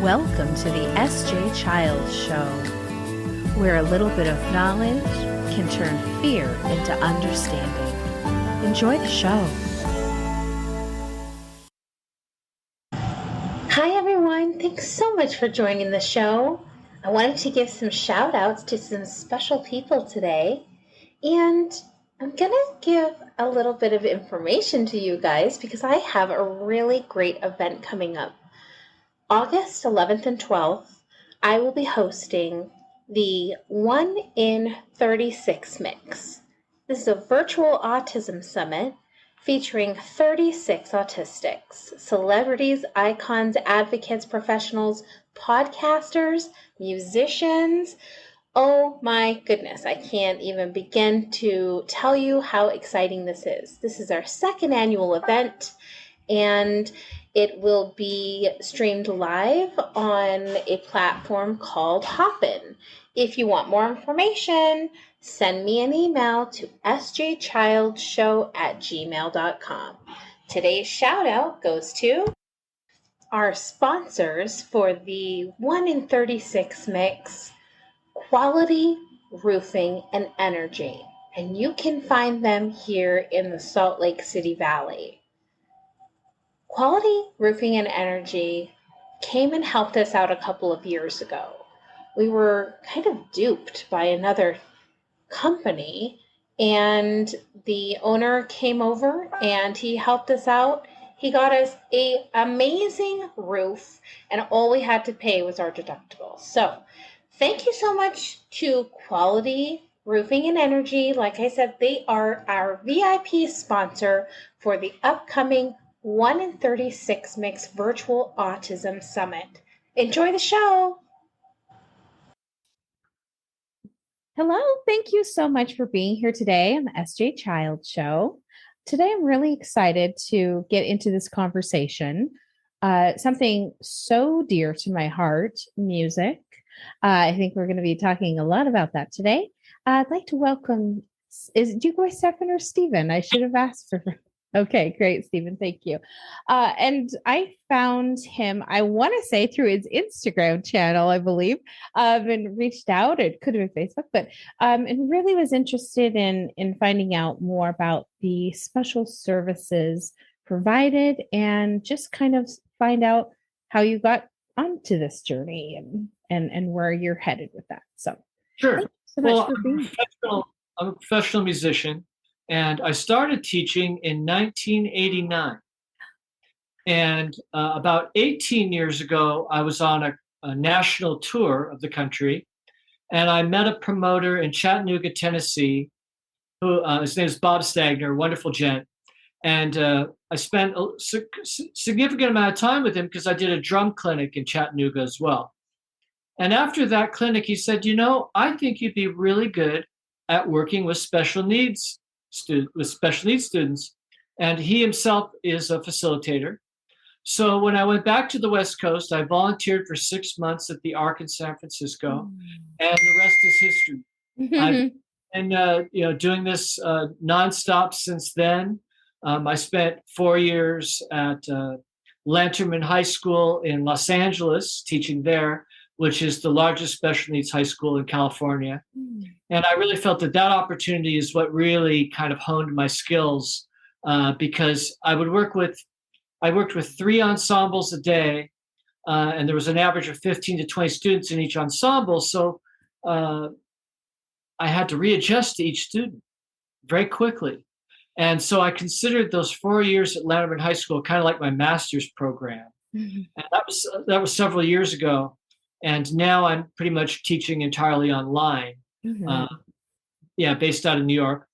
Welcome to the S.J. Childs Show, where a little bit of knowledge can turn fear into understanding. Enjoy the show. Hi, everyone. Thanks so much for joining the show. I wanted to give some shout outs to some special people today, and I'm going to give a little bit of information to you guys because I have a really great event coming up. August 11th and 12th, I will be hosting the 1 in 36 mix. This is a virtual autism summit featuring 36 autistics, celebrities, icons, advocates, professionals, podcasters, musicians. Oh my goodness, I can't even begin to tell you how exciting this is. This is our second annual event, and it will be streamed live on a platform called Hopin. If you want more information, send me an email to sjchildshow@gmail.com. Today's shout out goes to our sponsors for the 1 in 36 mix, Quality Roofing and Energy. And you can find them here in the Salt Lake City Valley. Quality Roofing and Energy came and helped us out a couple of years ago. We were kind of duped by another company, and the owner came over and he helped us out. He got us an amazing roof, and all we had to pay was our deductible. So thank you so much to Quality Roofing and Energy. Like I said, they are our VIP sponsor for the upcoming 1 in 36 Mix Virtual Autism Summit. Enjoy the show. Hello, thank you so much for being here today on the S.J. Childs Show. Today, I'm really excited to get into this conversation. Something so dear to my heart, music. I think we're going to be talking a lot about that today. I'd like to welcome, do you go Stefan or Stephen? I should have asked for. Okay, great, Stephen. Thank you. And I found him, I want to say, through his Instagram channel, I believe, and reached out. It could have been Facebook, but and really was interested in finding out more about the special services provided and just kind of find out how you got onto this journey and where you're headed with that. So, sure. Thank you so much for being here. I'm a professional musician. And I started teaching in 1989. And about 18 years ago, I was on a national tour of the country. And I met a promoter in Chattanooga, Tennessee, who his name is Bob Stagner, wonderful gent. And I spent a significant amount of time with him because I did a drum clinic in Chattanooga as well. And after that clinic, he said, I think you'd be really good at working with special needs students, and he himself is a facilitator. So when I went back to the West Coast, I volunteered for 6 months at the Ark in San Francisco, and the rest is history. I've been doing this nonstop since then. I spent 4 years at Lanterman High School in Los Angeles, teaching there, which is the largest special needs high school in California. And I really felt that opportunity is what really kind of honed my skills because I worked with 3 ensembles a day, and there was an average of 15 to 20 students in each ensemble. So I had to readjust to each student very quickly. And so I considered those 4 years at Lanterman High School kind of like my master's program. And that was several years ago. And now I'm pretty much teaching entirely online, based out of New York.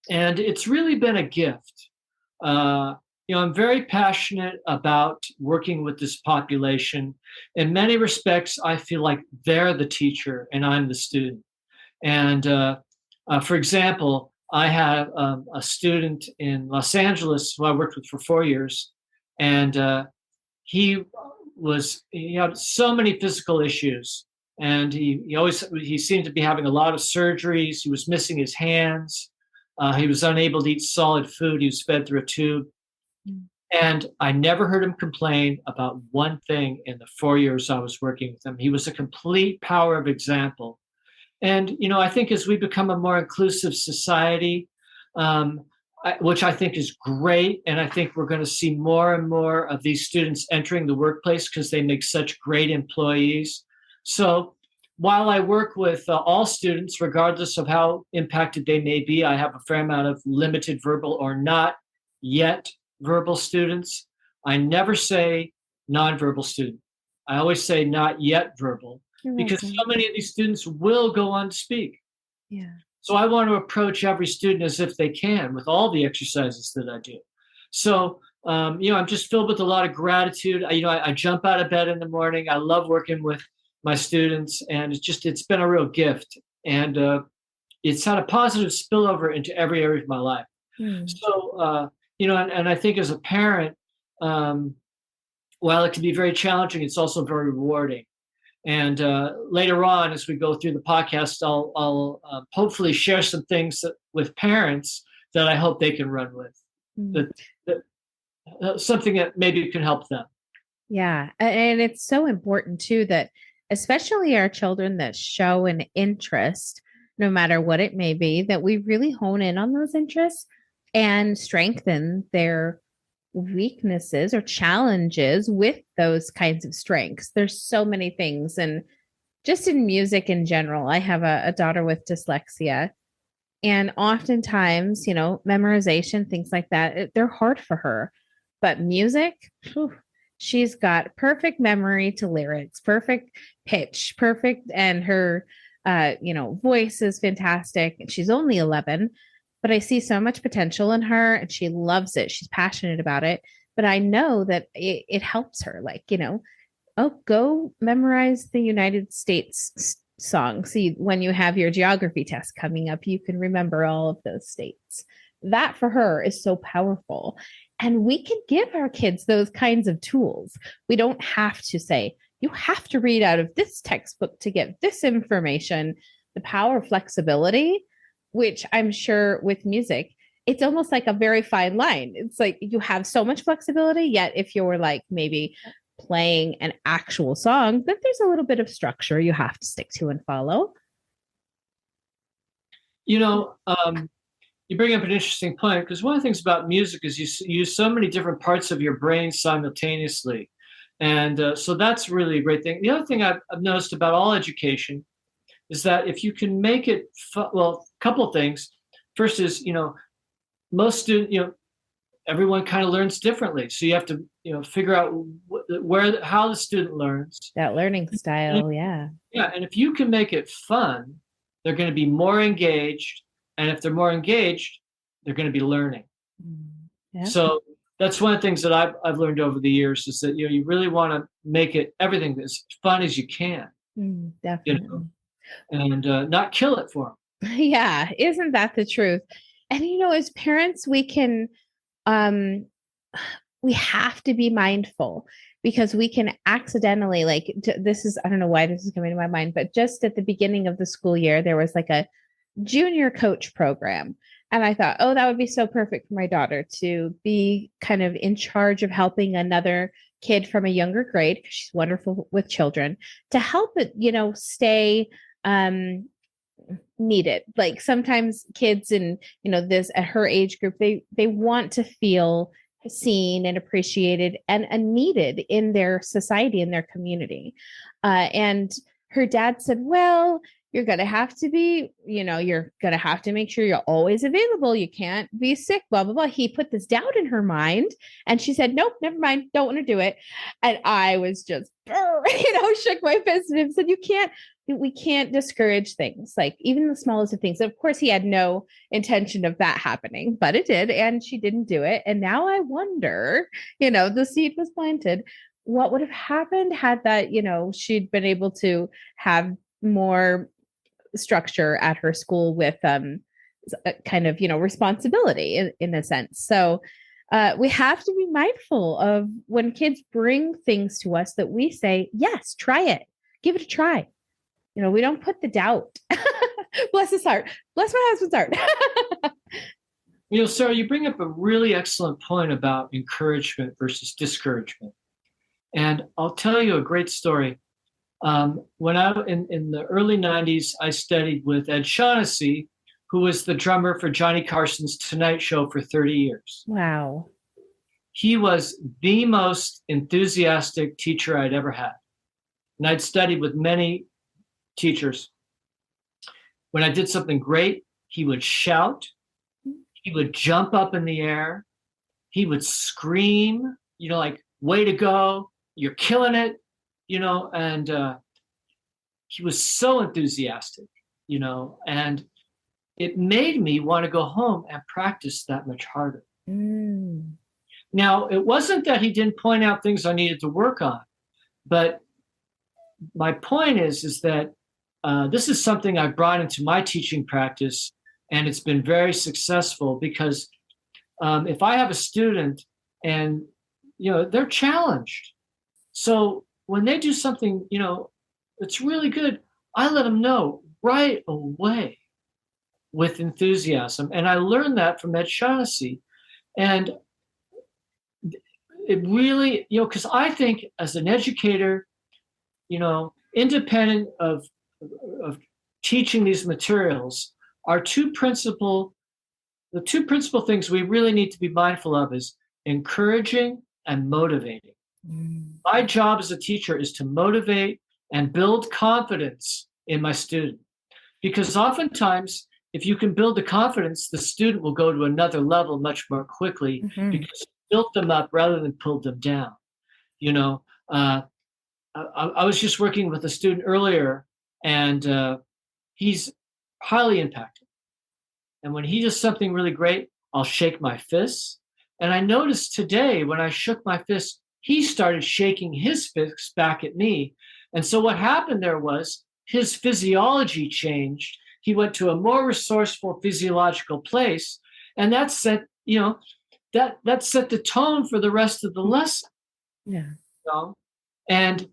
And it's really been a gift. I'm very passionate about working with this population. In many respects, I feel like they're the teacher and I'm the student. And for example, I have a student in Los Angeles who I worked with for 4 years. And he had so many physical issues, and he seemed to be having a lot of surgeries. He was missing his hands. He was unable to eat solid food. He was fed through a tube. And I never heard him complain about one thing in the 4 years I was working with him. He was a complete power of example. And, I think as we become a more inclusive society, um, which I think is great, and I think we're going to see more and more of these students entering the workplace because they make such great employees. So while I work with all students, regardless of how impacted they may be, I have a fair amount of limited verbal or not yet verbal students. I never say nonverbal student. I always say not yet verbal because so many of these students will go on to speak. Yeah. So I want to approach every student as if they can with all the exercises that I do. So, I'm just filled with a lot of gratitude. I jump out of bed in the morning. I love working with my students, and it's been a real gift. And it's had a positive spillover into every area of my life. So, and I think as a parent, while it can be very challenging, it's also very rewarding. And later on, as we go through the podcast, I'll hopefully share some things with parents that I hope they can run with. Something that maybe can help them. Yeah. And it's so important too that especially our children that show an interest, no matter what it may be, that we really hone in on those interests and strengthen their weaknesses or challenges with those kinds of strengths. There's so many things. And just in music in general, I have a daughter with dyslexia. And oftentimes, memorization, things like that, they're hard for her. But music, she's got perfect memory to lyrics, perfect pitch, perfect. And her, voice is fantastic. And she's only 11, but I see so much potential in her and she loves it. She's passionate about it. But I know that it helps her. Like, go memorize the United States song. See, when you have your geography test coming up, you can remember all of those states. That for her is so powerful. And we can give our kids those kinds of tools. We don't have to say, you have to read out of this textbook to get this information. The power of flexibility, which I'm sure with music, it's almost like a very fine line. It's like you have so much flexibility, yet if you're like maybe playing an actual song, then there's a little bit of structure you have to stick to and follow. You bring up an interesting point because one of the things about music is you use so many different parts of your brain simultaneously. And so that's really a great thing. The other thing I've noticed about all education is that if you can make it, a couple of things. First is, most students, everyone kind of learns differently. So you have to, figure out how the student learns. That learning style, yeah. Yeah, and if you can make it fun, they're going to be more engaged. And if they're more engaged, they're going to be learning. Yeah. So that's one of the things that I've learned over the years is that, you really want to make it everything as fun as you can. Definitely. And not kill it for them. Yeah, isn't that the truth? And as parents, we can we have to be mindful because we can accidentally this is, I don't know why this is coming to my mind, but just at the beginning of the school year, there was like a junior coach program. And I thought, oh, that would be so perfect for my daughter to be kind of in charge of helping another kid from a younger grade, because she's wonderful with children, to help it, stay needed. Like sometimes kids in, this at her age group, they want to feel seen and appreciated and needed in their society, in their community. And her dad said, well, you're going to have to be, you're going to have to make sure you're always available. You can't be sick, blah, blah, blah. He put this doubt in her mind and she said, nope, never mind. Don't want to do it. And I was just, shook my fist at him, said, we can't discourage things, like even the smallest of things. Of course, he had no intention of that happening, but it did. And she didn't do it. And now I wonder, the seed was planted. What would have happened had that, she'd been able to have more structure at her school with kind of, responsibility in a sense. So we have to be mindful of when kids bring things to us that we say, yes, try it, give it a try. We don't put the doubt. Bless his heart. Bless my husband's heart. Sarah, you bring up a really excellent point about encouragement versus discouragement. And I'll tell you a great story. When in the early 90s, I studied with Ed Shaughnessy, who was the drummer for Johnny Carson's Tonight Show for 30 years. Wow. He was the most enthusiastic teacher I'd ever had. And I'd studied with many teachers. When I did something great, he would shout, he would jump up in the air, he would scream, like, way to go, you're killing it, and he was so enthusiastic, and it made me want to go home and practice that much harder. Now, it wasn't that he didn't point out things I needed to work on, but my point is that this is something I brought into my teaching practice, and it's been very successful because if I have a student and, they're challenged, so when they do something, it's really good, I let them know right away with enthusiasm. And I learned that from Ed Shaughnessy. And it really, because I think as an educator, independent of teaching these materials, the two principal things we really need to be mindful of is encouraging and motivating. My job as a teacher is to motivate and build confidence in my student. Because oftentimes, if you can build the confidence, the student will go to another level much more quickly because you built them up rather than pulled them down. I was just working with a student earlier, and he's highly impacted. And when he does something really great, I'll shake my fists. And I noticed today when I shook my fist, he started shaking his fists back at me. And so what happened there was his physiology changed. He went to a more resourceful physiological place. And that set, that set the tone for the rest of the lesson. Yeah. And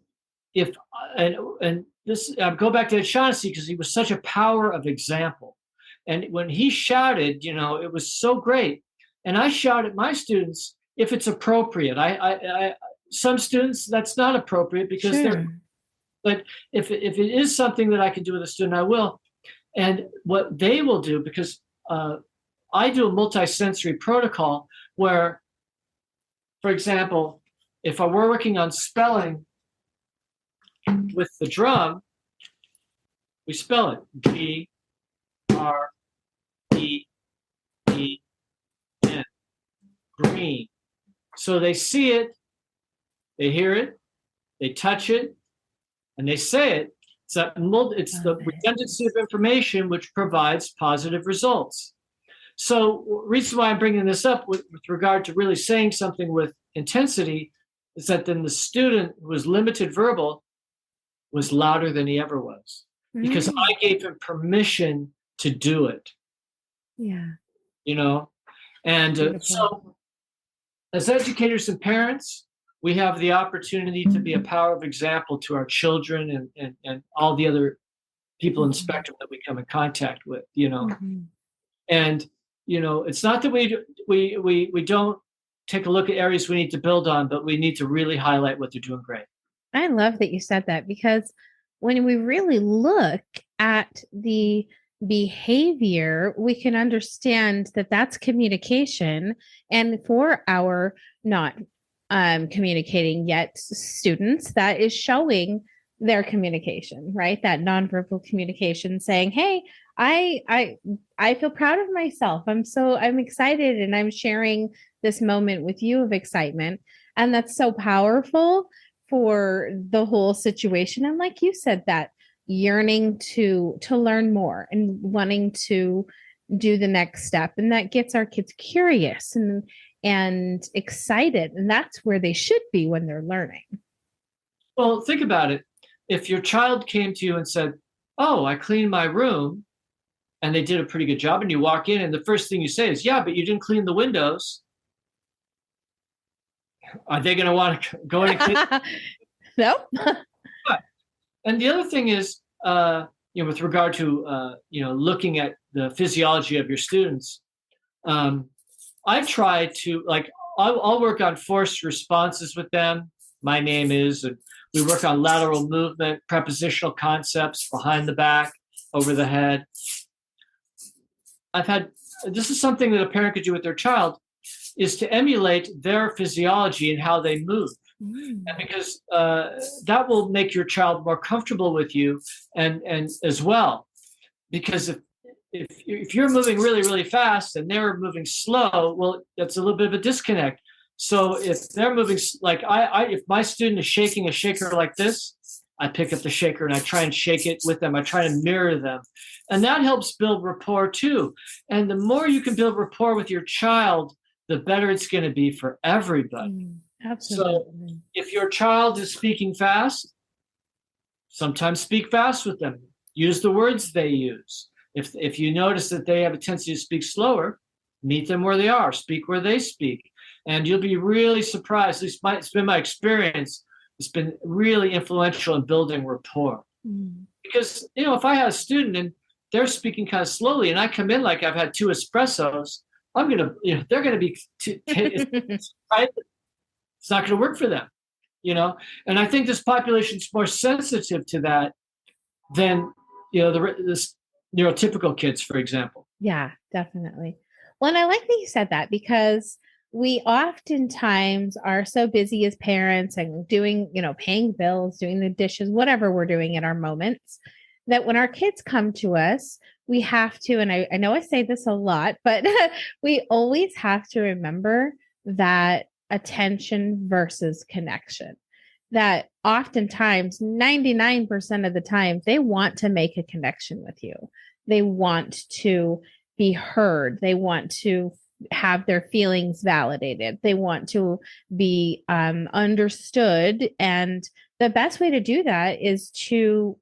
this, I'll go back to Ed Shaughnessy because he was such a power of example. And when he shouted, it was so great. And I shout at my students if it's appropriate. I some students that's not appropriate because but if it is something that I can do with a student, I will. And what they will do, because I do a multisensory protocol where, for example, if I were working on spelling with the drum, we spell it G-R-E-E-N, green. So they see it, they hear it, they touch it, and they say it. It's the redundancy of information which provides positive results. So reason why I'm bringing this up with regard to really saying something with intensity is that then the student who was limited verbal was louder than he ever was because I gave him permission to do it. Yeah. And so as educators and parents, we have the opportunity to be a power of example to our children and all the other people in the spectrum that we come in contact with, And, it's not that we don't take a look at areas we need to build on, but we need to really highlight what they're doing great. I love that you said that because when we really look at the behavior, we can understand that that's communication. And for our not communicating yet students, that is showing their communication, right? That nonverbal communication saying, hey, I feel proud of myself. I'm excited and I'm sharing this moment with you of excitement. And that's so powerful for the whole situation. And like you said, that yearning to learn more and wanting to do the next step. And that gets our kids curious and excited. And that's where they should be when they're learning. Well, think about it. If your child came to you and said, oh, I cleaned my room, and they did a pretty good job, and you walk in and the first thing you say is, yeah, but you didn't clean the windows. Are they going to want to go in and clean? No. And the other thing is, with regard to, looking at the physiology of your students, I try to, like, I'll work on forced responses with them. My name is, and we work on lateral movement, prepositional concepts, behind the back, over the head. This is something that a parent could do with their child, is to emulate their physiology and how they move. And because that will make your child more comfortable with you, and as well. Because if you're moving really, really fast and they're moving slow, well, that's a little bit of a disconnect. So if they're moving, like if my student is shaking a shaker like this, I pick up the shaker and I try and shake it with them. I try to mirror them. And that helps build rapport too. And the more you can build rapport with your child, the better it's going to be for everybody. Absolutely. So if your child is speaking fast, sometimes speak fast with them. Use the words they use. If you notice that they have a tendency to speak slower, meet them where they are, speak where they speak. And you'll be really surprised. At least it's been my experience. It's been really influential in building rapport. Because, if I have a student and they're speaking kind of slowly and I come in like I've had 2 espressos, they're going to be, it's not going to work for them, And I think this population is more sensitive to that than, this neurotypical kids, for example. Yeah, definitely. Well, and I like that you said that, because we oftentimes are so busy as parents and doing, paying bills, doing the dishes, whatever we're doing in our moments, that when our kids come to us, we have to, and I know I say this a lot, but we always have to remember that attention versus connection. That oftentimes 99% of the time they want to make a connection with you. They want to be heard. They want to have their feelings validated. They want to be understood. And the best way to do that is to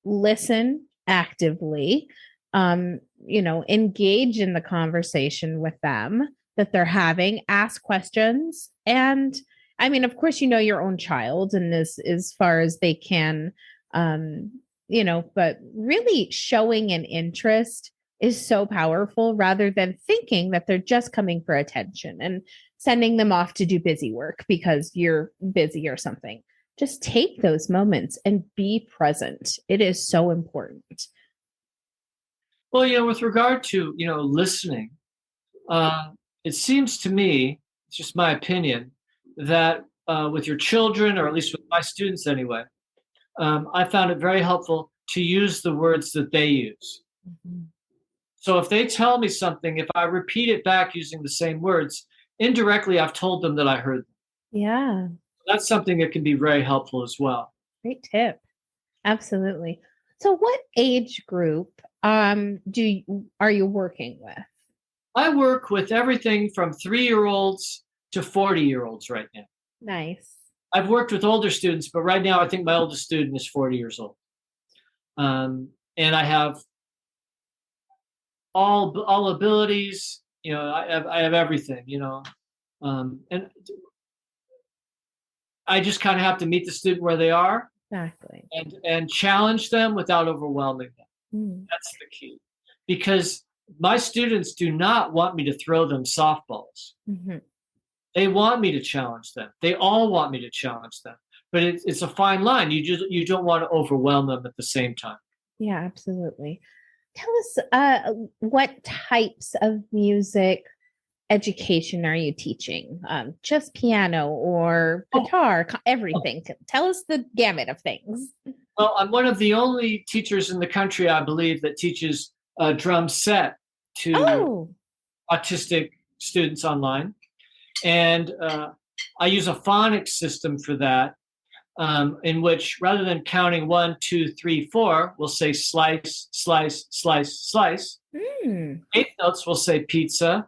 listen actively, engage in the conversation with them that they're having, ask questions. And I mean, of course, your own child and as far as they can, but really showing an interest is so powerful, rather than thinking that they're just coming for attention and sending them off to do busy work because you're busy or something. Just take those moments and be present. It is so important. Well, with regard to, listening, it seems to me, it's just my opinion, that with your children, or at least with my students anyway, I found it very helpful to use the words that they use. So if they tell me something, if I repeat it back using the same words, indirectly I've told them that I heard them. Yeah. That's something that can be very helpful as well. Great tip. Absolutely. So what age group are you working with? I work with everything from 3-year-olds to 40-year-olds right now. Nice. I've worked with older students, but right now I think my oldest student is 40 years old. And I have all abilities, I have everything, and I just kind of have to meet the student where they are. Exactly. And challenge them without overwhelming them. That's the key. Because my students do not want me to throw them softballs. They want me to challenge them. They all want me to challenge them. But it's a fine line. You don't want to overwhelm them at the same time. Yeah, absolutely. Tell us what types of music education are you teaching? Just piano or guitar, everything. Tell us the gamut of things. Well, I'm one of the only teachers in the country, I believe, that teaches a drum set to autistic students online. And I use a phonics system for that, in which rather than counting 1, 2, 3, 4, we'll say slice, slice, slice, slice. 8th notes will say pizza.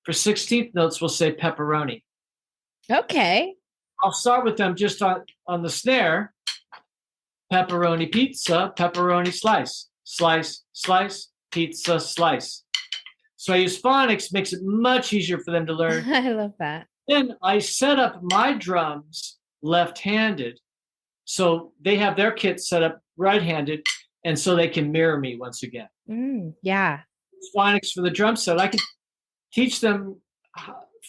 For 16th notes, we'll say pepperoni. Okay. I'll start with them just on the snare. Pepperoni pizza, pepperoni slice. Slice, slice, pizza, slice. So I use phonics, makes it much easier for them to learn. I love that. Then I set up my drums left-handed. So they have their kit set up right-handed, and so they can mirror me once again. Yeah. Phonics for the drum set. teach them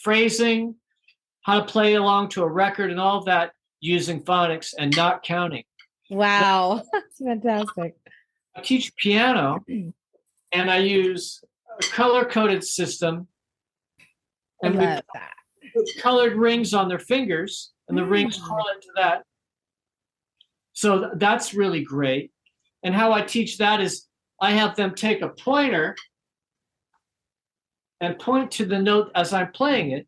phrasing, how to play along to a record, and all of that using phonics and not counting. Wow. That's fantastic. I teach piano, and I use a color-coded system, I and we love that. put colored rings on their fingers, and the rings correlate to that. So that's really great. And how I teach that is I have them take a pointer and point to the note as I'm playing it.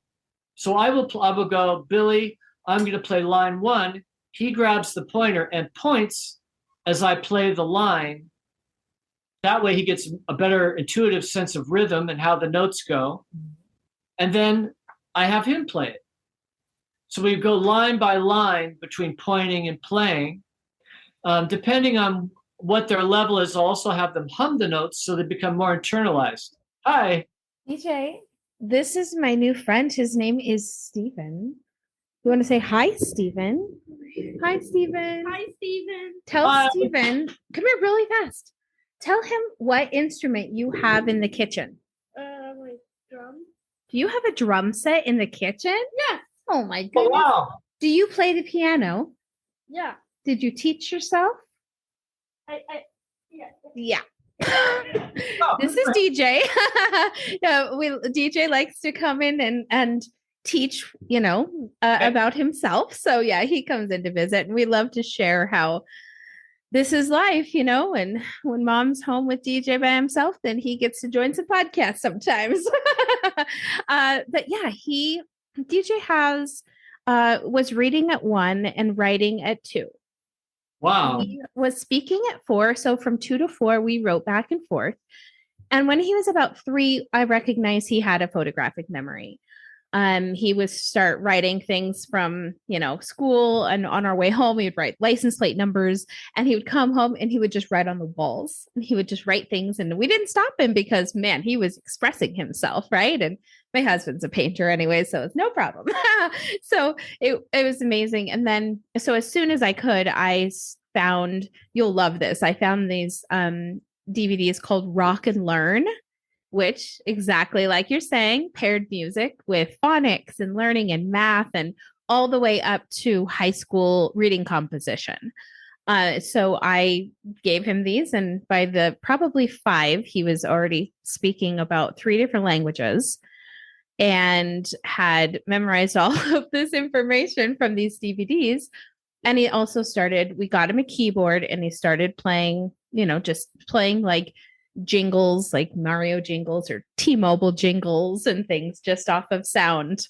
So I will go, Billy, I'm going to play line 1. He grabs the pointer and points as I play the line. That way he gets a better intuitive sense of rhythm and how the notes go. And then I have him play it. So we go line by line between pointing and playing. Depending on what their level is, I'll also have them hum the notes so they become more internalized. Hi. DJ, this is my new friend. His name is Steven. You want to say hi, Steven? Hi, Steven. Hi, Steven. Tell Hi. Steven, come here really fast. Tell him what instrument you have in the kitchen. My drum. Do you have a drum set in the kitchen? Yeah. Oh my goodness. Oh, wow. Do you play the piano? Yeah. Did you teach yourself? Yeah. Yeah. Oh, This is DJ. DJ likes to come in and teach, about himself. So yeah, he comes in to visit, and we love to share how this is life, and when mom's home with DJ by himself, then he gets to join some podcasts sometimes. But yeah, DJ was reading at 1 and writing at 2. Wow. He was speaking at 4. So from 2 to 4, we wrote back and forth. And when he was about 3, I recognized he had a photographic memory. He would start writing things from, school, and on our way home, he would write license plate numbers, and he would come home and he would just write on the walls, and he would just write things. And we didn't stop him because, man, he was expressing himself. Right. And my husband's a painter anyway, so it's no problem. So it was amazing. And then, so as soon as I could, I found, you'll love this. I found these, DVDs called Rock and Learn, which, exactly like you're saying, paired music with phonics and learning and math, and all the way up to high school reading composition. So I gave him these, and by the probably 5, he was already speaking about 3 different languages and had memorized all of this information from these DVDs. And he also we got him a keyboard, and he started playing, just playing like jingles, like Mario jingles or T-Mobile jingles and things, just off of sound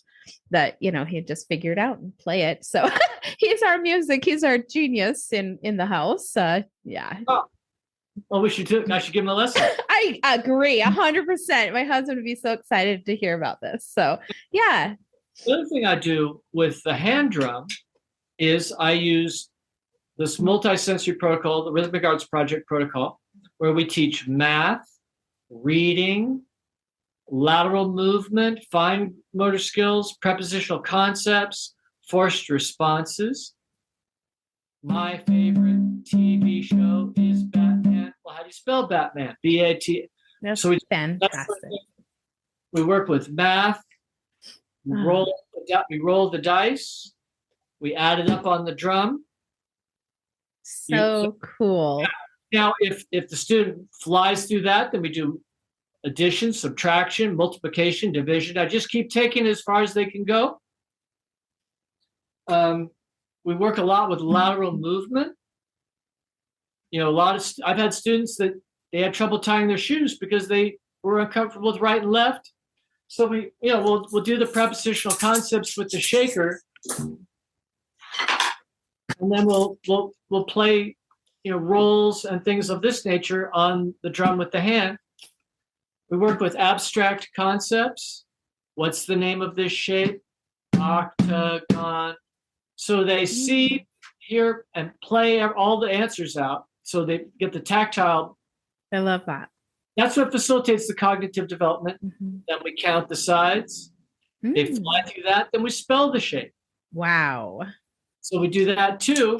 that, he just figured out and play it. So he's our genius in the house. Yeah. Oh, well, I should give him a lesson. I agree 100%. My husband would be so excited to hear about this. So yeah. The other thing I do with the hand drum is I use this multi-sensory protocol, the Rhythmic Arts Project protocol, where we teach math, reading, lateral movement, fine motor skills, prepositional concepts, forced responses. My favorite TV show is Batman. Well, how do you spell Batman? B-A-T. That's so fantastic. We work with math. We roll the dice. We add it up on the drum. So cool. Now, if the student flies through that, then we do addition, subtraction, multiplication, division. I just keep taking it as far as they can go. We work a lot with lateral movement. I've had students that they had trouble tying their shoes because they were uncomfortable with right and left. So we'll do the prepositional concepts with the shaker, and then we'll play roles and things of this nature on the drum with the hand. We work with abstract concepts. What's the name of this shape? Octagon. So they see, hear, and play all the answers out. So they get the tactile. I love that. That's what facilitates the cognitive development. Mm-hmm. Then we count the sides. They fly through that. Then we spell the shape. Wow. So we do that too.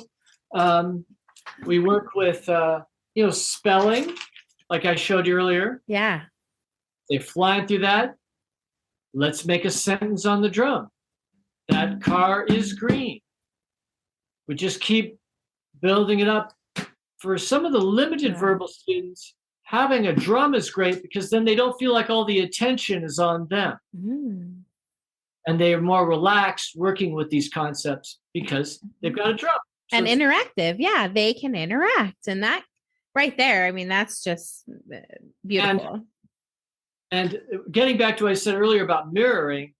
We work with, spelling, like I showed you earlier. Yeah. They fly through that. let's make a sentence on the drum. That car is green. We just keep building it up. For some of the limited verbal students, having a drum is great because then they don't feel like all the attention is on them. And they are more relaxed working with these concepts because they've got a drum. So And interactive. Yeah, they can interact. And that right there, I mean, that's just beautiful. And getting back to what I said earlier about mirroring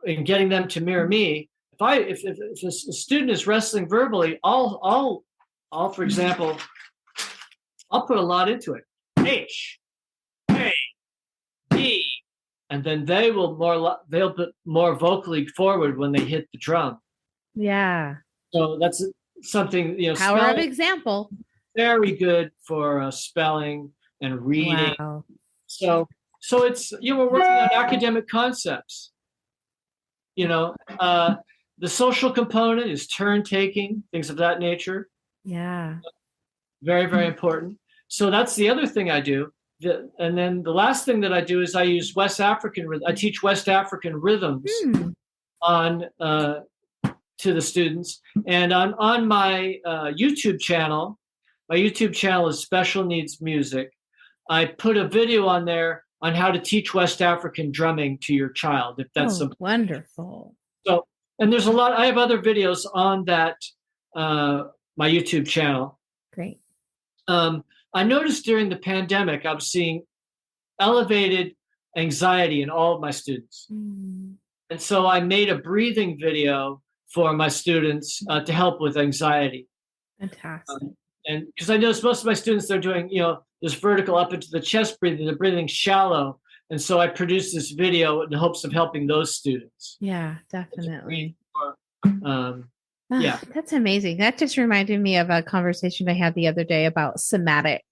and getting them to mirror me, if a student is wrestling verbally, I'll for example, I'll put a lot into it. H, A, D, and then they'll put more vocally forward when they hit the drum. Yeah. So that's something, Power of example. Very good for spelling and reading. Wow. So it's, we're working on academic concepts. The social component is turn taking, things of that nature. Yeah. Very, very important. So that's the other thing I do. And then the last thing that I do is I use I teach West African rhythms on to the students. And on my YouTube channel, my YouTube channel is Special Needs Music. I put a video on there on how to teach West African drumming to your child, if that's wonderful. So, and there's a lot. I have other videos on that my YouTube channel. Great. I noticed during the pandemic, I was seeing elevated anxiety in all of my students. And so I made a breathing video for my students to help with anxiety. Fantastic. And because I noticed most of my students, they're doing, this vertical up into the chest breathing, they're breathing shallow. And so I produced this video in the hopes of helping those students. Yeah, definitely. Yeah. That's amazing. That just reminded me of a conversation I had the other day about somatic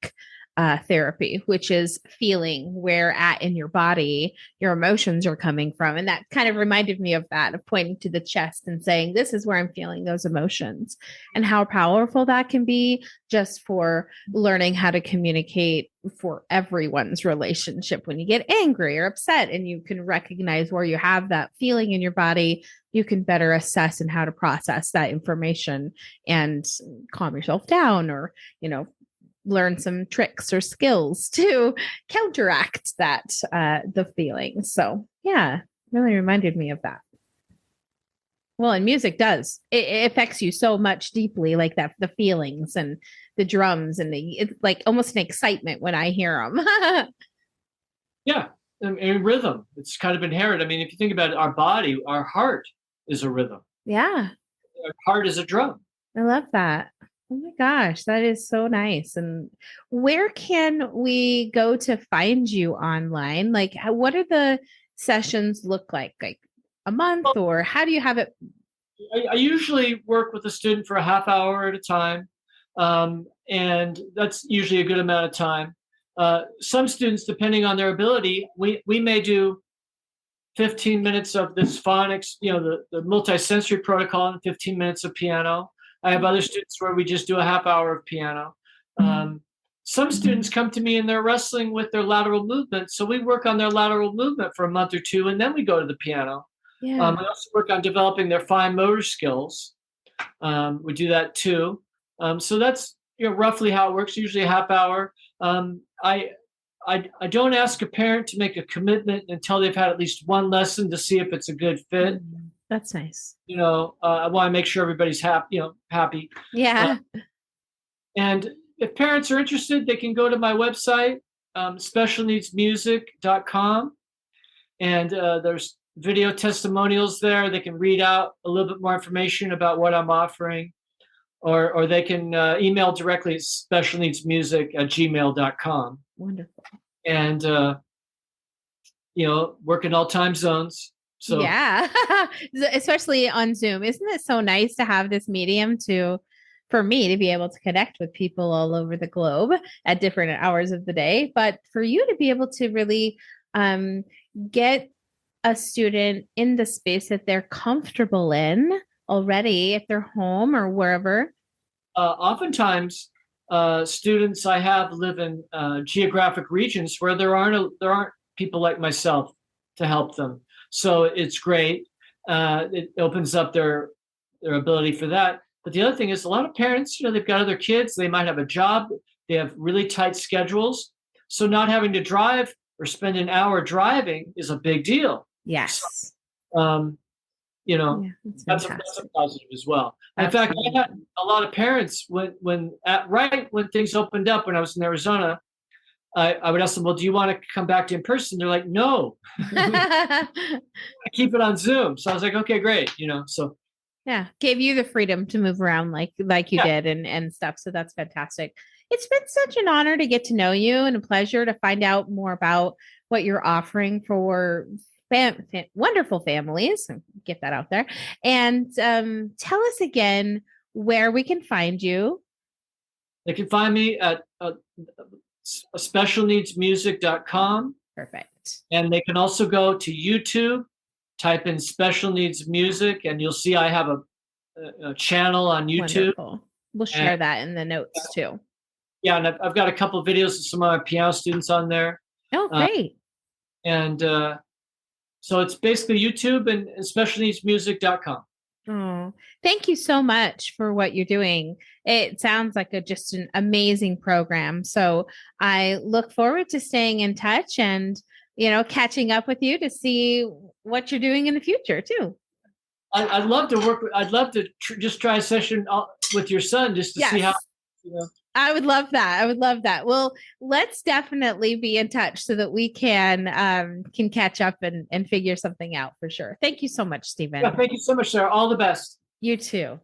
therapy, which is feeling where at in your body your emotions are coming from. And that kind of reminded me of that, of pointing to the chest and saying, this is where I'm feeling those emotions, and how powerful that can be just for learning how to communicate for everyone's relationship. When you get angry or upset and you can recognize where you have that feeling in your body, you can better assess and how to process that information and calm yourself down, or, learn some tricks or skills to counteract that, the feeling. So yeah, really reminded me of that. Well, and music does, it affects you so much deeply, like that, the feelings and the drums and it's like almost an excitement when I hear them. Yeah. And rhythm, it's kind of inherent. I mean, if you think about it, our body, our heart is a rhythm. Yeah. Our heart is a drum. I love that. Oh my gosh, that is so nice. And where can we go to find you online? Like, what are the sessions look like? Like a month, or how do you have it? I usually work with a student for a half hour at a time. And that's usually a good amount of time. Some students, depending on their ability, we may do 15 minutes of this phonics, the multisensory protocol, and 15 minutes of piano. I have other students where we just do a half hour of piano. Some students come to me and they're wrestling with their lateral movement. So we work on their lateral movement for a month or two, and then we go to the piano. Yeah. I also work on developing their fine motor skills. We do that too. So that's roughly how it works, usually a half hour. I don't ask a parent to make a commitment until they've had at least one lesson to see if it's a good fit. That's nice. I want to make sure everybody's happy. Yeah. And if parents are interested, they can go to my website, specialneedsmusic.com, and there's video testimonials there. They can read out a little bit more information about what I'm offering, or they can email directly at specialneedsmusic@gmail.com. Wonderful. And work in all time zones. So yeah, especially on Zoom. Isn't it so nice to have this medium for me to be able to connect with people all over the globe at different hours of the day, but for you to be able to really get a student in the space that they're comfortable in already at their home or wherever? Oftentimes, students I have live in geographic regions where there aren't people like myself to help them. So it's great. It opens up their ability for that. But the other thing is a lot of parents, they've got other kids. They might have a job. They have really tight schedules. So not having to drive or spend an hour driving is a big deal. Yes. So, that's that's a positive as well. In fact, I had a lot of parents when things opened up when I was in Arizona, I would ask them, well, do you want to come back to in person? They're like, no, I keep it on Zoom. So I was like, okay, great. So yeah, gave you the freedom to move around like you did and stuff. So that's fantastic. It's been such an honor to get to know you and a pleasure to find out more about what you're offering for wonderful families. Get that out there. And tell us again where we can find you. they can find me at specialneedsmusic.com. Perfect. And they can also go to YouTube, type in Special Needs Music, and you'll see I have a channel on YouTube. Wonderful. We'll share that in the notes too. Yeah, and I've got a couple of videos of some of my piano students on there. Oh, great. So it's basically YouTube and specialneedsmusic.com. Oh, thank you so much for what you're doing. It sounds like just an amazing program. So I look forward to staying in touch and, catching up with you to see what you're doing in the future too. I'd love to work. I'd love to just try a session with your son just to see how. I would love that. Well, let's definitely be in touch so that we can catch up and figure something out for sure. Thank you so much, Stephen. Yeah, thank you so much, Sarah. All the best. You too.